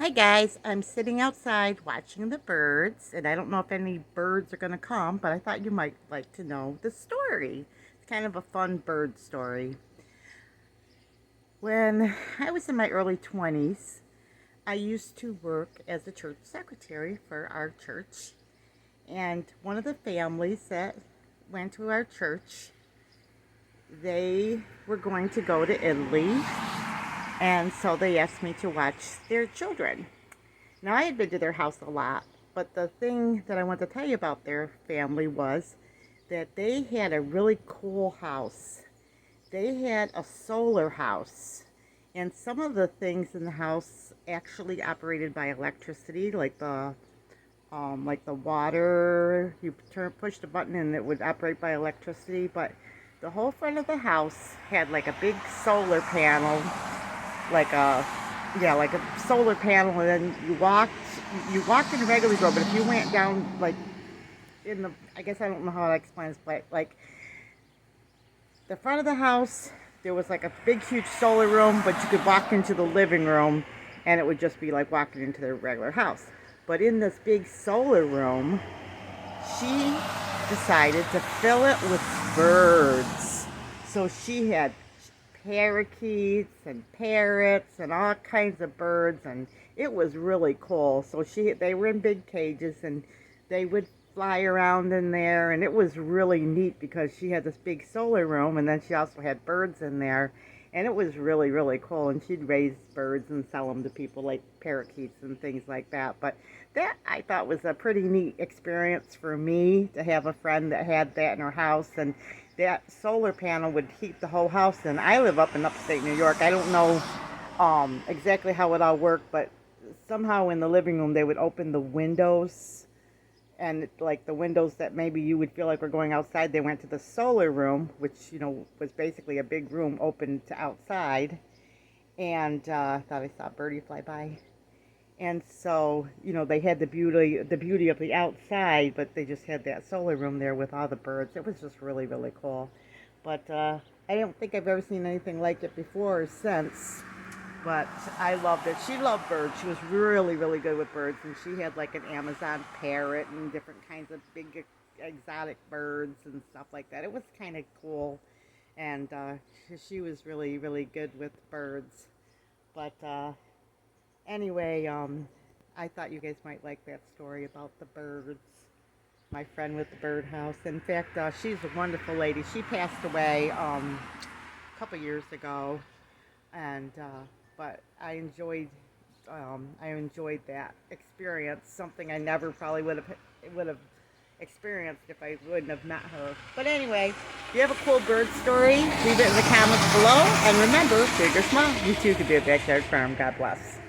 Hi guys, I'm sitting outside watching the birds, and I don't know if any birds are going to come, but I thought you might like to know the story. It's kind of a fun bird story. When I was in my early 20s, I used to work as a church secretary for our church, and one of the families that went to our church, they were going to go to Italy, and so they asked me to watch their children. Now, I had been to their house a lot, but the thing that I want to tell you about their family was that they had a really cool house. They had a solar house, and some of the things in the house actually operated by electricity, like the water. You push the button, and it would operate by electricity. But the whole front of the house had like a big solar panel, like a like a solar panel, and then you walked in a regular door, but if you went down like in the, I guess I don't know how to explain this, but like the front of the house, there was like a big huge solar room, but you could walk into the living room and it would just be like walking into their regular house. But in this big solar room, she decided to fill it with birds. So she had parakeets and parrots and all kinds of birds, and it was really cool. So they were in big cages, and they would fly around in there, and it was really neat because she had this big solar room, and then she also had birds in there, and it was really, really cool. And she'd raise birds and sell them to people, like parakeets and things like that. But that, I thought, was a pretty neat experience for me, to have a friend that had that in her house. And that solar panel would heat the whole house. And I live up in upstate New York. I don't know exactly how it all worked, but somehow in the living room they would open the windows, and like the windows that maybe you would feel like were going outside, they went to the solar room, which was basically a big room open to outside. And I thought I saw a birdie fly by. And so, they had the beauty of the outside, but they just had that solar room there with all the birds. It was just really, really cool. But I don't think I've ever seen anything like it before or since. But I loved it. She loved birds. She was really, really good with birds. And she had like an Amazon parrot and different kinds of big exotic birds and stuff like that. It was kind of cool. And she was really, really good with birds. But anyway, I thought you guys might like that story about the birds. My friend with the birdhouse. In fact, she's a wonderful lady. She passed away a couple years ago, and but I enjoyed that experience. Something I never probably would have experienced if I wouldn't have met her. But anyway, if you have a cool bird story, leave it in the comments below. And remember, big or small, you too could be a backyard farm. God bless.